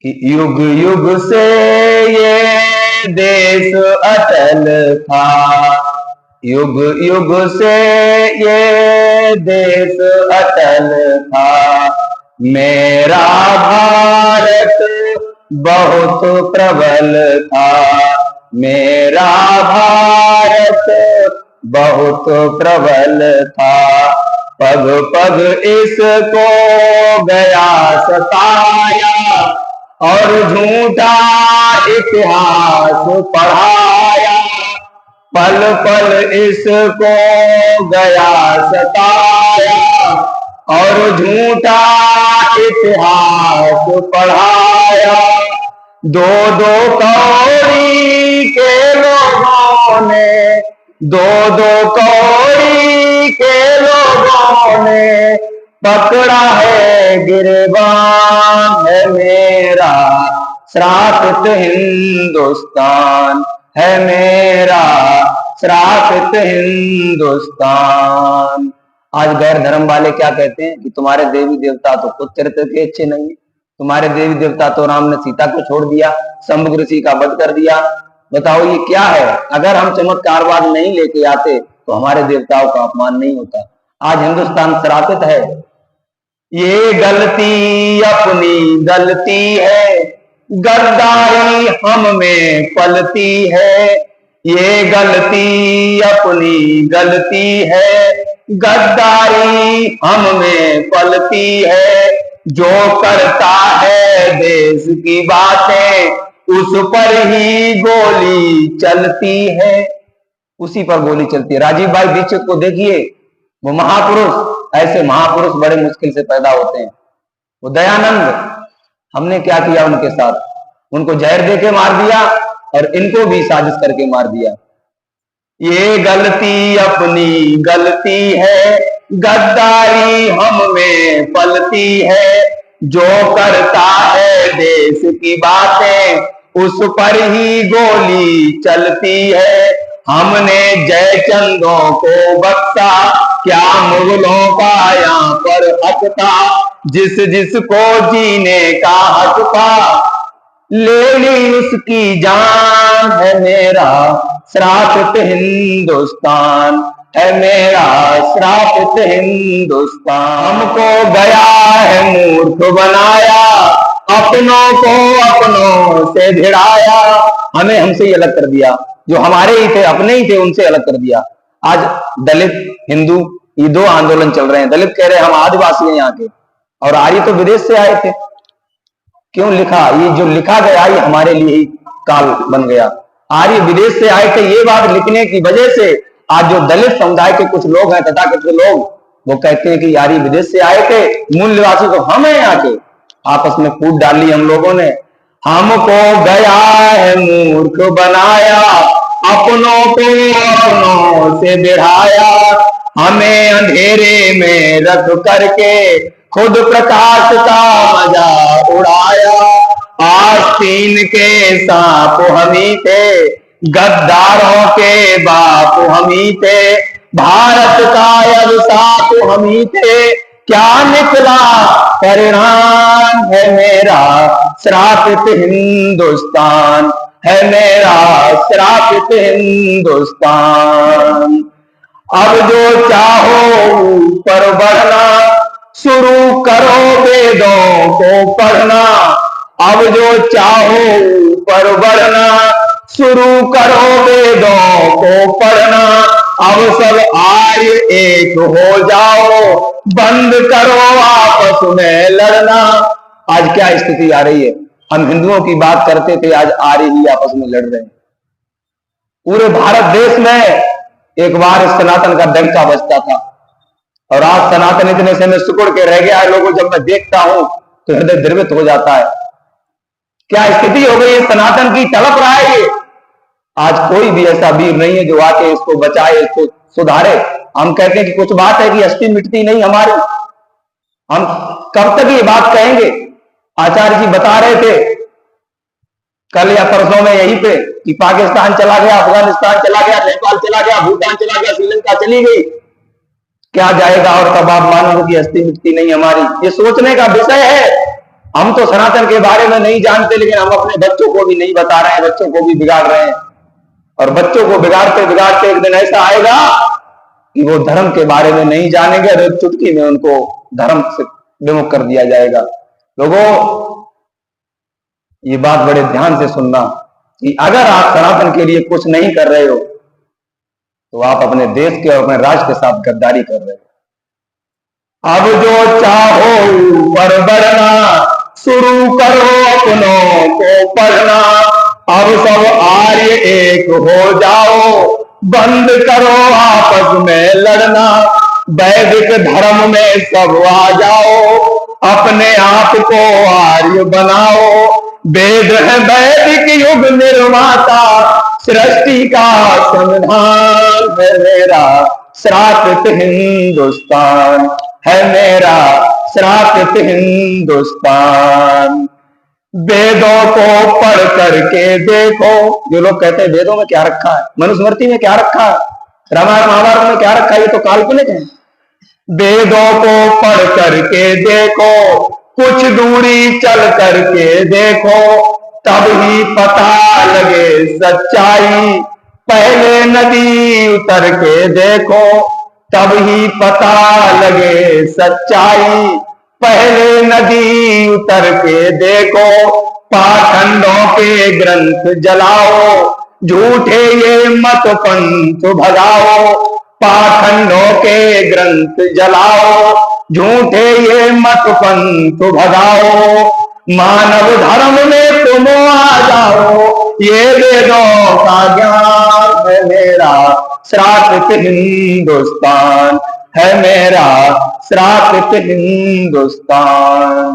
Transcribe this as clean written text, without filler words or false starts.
कि युग युग से ये देश अटल था, युग युग से ये देश अटल था। मेरा भारत बहुत प्रबल था, मेरा भारत बहुत प्रबल था। पग पग इसको गया सताया और झूठा इतिहास पढ़ाया। पल पल इसको गया सताया और झूठा इतिहास पढ़ाया। दो दो कौड़ी के लोगों ने, दो दो कौड़ी के लोगों ने पकड़ा है गिरबान। है मेरा श्रापित हिंदुस्तान, है मेरा श्रापित हिंदुस्तान। आज गैर धर्म वाले क्या कहते हैं कि तुम्हारे देवी देवता तो खुद चरित्र के अच्छे नहीं है, तुम्हारे देवी देवता तो राम ने सीता को छोड़ दिया, शंभु ऋषि का वध कर दिया। बताओ ये क्या है? अगर हम चमत्कारवाद नहीं लेके आते तो हमारे देवताओं का अपमान नहीं होता। आज हिंदुस्तान श्रापित है। ये गलती अपनी गलती है, गद्दारी हम में पलती है। ये गलती अपनी गलती है, गद्दारी हम में पलती है। जो करता है देश की बातें उस पर ही गोली चलती है, उसी पर गोली चलती है। राजीव भाई दीक्षित को देखिए, वो महापुरुष, ऐसे महापुरुष बड़े मुश्किल से पैदा होते हैं। वो दयानंद, हमने क्या किया उनके साथ? उनको जहर देके मार दिया और इनको भी साजिश करके मार दिया। ये गलती अपनी गलती है, गद्दारी हम में पलती है। जो करता है देश की बातें उस पर ही गोली चलती है। हमने जयचंदों को बख्शा, क्या मुगलों का यहाँ पर हक था? जिस जिसको जीने का हक था ले ली उसकी जान। है मेरा श्रापित हिंदुस्तान, है मेरा श्रापित हिंदुस्तान। हमको गया है मूर्ख बनाया, अपनों को अपनों से भिड़ाया। हमें हमसे ही अलग कर दिया, जो हमारे ही थे, अपने ही थे, उनसे अलग कर दिया। आज दलित हिंदू ये दो आंदोलन चल रहे हैं। दलित कह रहे हैं हम आदिवासी हैं यहाँ के, और आर्य तो विदेश से आए थे। क्यों लिखा? ये जो लिखा गया ये हमारे लिए ही काल बन गया। आर्य विदेश से आए थे, ये बात लिखने की वजह से आज जो दलित समुदाय के कुछ लोग हैं, तथाकथित लोग, वो कहते हैं कि आर्य विदेश से आए थे, मूल निवासी तो हम हैं यहाँ के। आपस में फूट डाली हम लोगों ने। हमको गया है मूर्ख बनाया, अपनों को अपनों से बिढ़ाया। हमें अंधेरे में रख करके खुद प्रकाश का मजा उड़ाया। आस्तीन के सांप हमी थे, गद्दारों के बाप हमी थे। भारत का अभिशाप हमी थे, क्या निकला परिणाम? है मेरा श्रापित हिंदुस्तान, है मेरा श्रापित हिंदुस्तान। अब जो चाहो ऊपर बढ़ना, शुरू करो वेदों को पढ़ना। अब जो चाहो ऊपर बढ़ना, शुरू करो वेदों को पढ़ना। अब सब आर्य एक हो जाओ, बंद करो आपस में लड़ना। आज क्या स्थिति आ रही है? हम हिंदुओं की बात करते थे, आज आर्य ही आपस में लड़ रहे हैं। पूरे भारत देश में एक बार सनातन का डंका बजता था, और आज सनातन इतने से में सिकुड़ के रह गया है। लोगों, जब मैं देखता हूं तो हृदय द्रवित हो जाता है। क्या स्थिति हो गई है? सनातन की तड़प रहा है ये। आज कोई भी ऐसा वीर नहीं है जो आके इसको बचाए, इसको सुधारे। हम कहते हैं कि कुछ बात है कि अस्थि मिटती नहीं हमारी। हम कब तक ये बात कहेंगे? आचार्य जी बता रहे थे कल या परसों में यहीं पे कि पाकिस्तान चला गया, अफगानिस्तान चला गया, नेपाल चला गया, भूटान चला गया, श्रीलंका चली गई, क्या जाएगा? और तब आप मानोगे कि हस्ती मिटती नहीं हमारी। ये सोचने का विषय है। हम तो सनातन के बारे में नहीं जानते, लेकिन हम अपने बच्चों को भी नहीं बता रहे हैं, बच्चों को भी बिगाड़ रहे हैं। और बच्चों को बिगाड़ते बिगाड़ते एक दिन ऐसा आएगा कि वो धर्म के बारे में नहीं जानेंगे और एक चुटकी में उनको धर्म से विमुख कर दिया जाएगा। लोगों, ये बात बड़े ध्यान से सुनना कि अगर आप सनातन के लिए कुछ नहीं कर रहे हो तो आप अपने देश के और अपने राज्य के साथ गद्दारी कर रहे हो। अब जो चाहो ऊपर बढ़ना, शुरू करो अपनों को पढ़ना। अब सब आर्य एक हो जाओ, बंद करो आपस में लड़ना। वैदिक धर्म में सब आ जाओ, अपने आप को आर्य बनाओ। वेद है वैदिक युग निर्माता, सृष्टि का संविधान है मेरा श्रापित हिंदुस्तान, है मेरा श्रापित हिंदुस्तान। वेदों को पढ़ करके देखो, जो लोग कहते हैं वेदों में क्या रखा है, मनुस्मृति में क्या रखा है, रामायण महाभारत में क्या रखा है, ये तो काल्पनिक है। वेदों को पढ़ करके देखो, कुछ दूरी चल करके देखो, तब ही पता लगे सच्चाई। पहले नदी उतर के देखो, तब ही पता लगे सच्चाई। पहले नदी उतर के देखो, पाखंडों के ग्रंथ जलाओ, झूठे ये मत पंथ भगाओ। पाखंडों के ग्रंथ जलाओ, झूठे ये मत पंथ भगाओ। मानव धर्म में तुम आ जाओ, ये वेदों का ज्ञान है मेरा श्रापित हिंदुस्तान, है मेरा श्रापित हिंदुस्तान।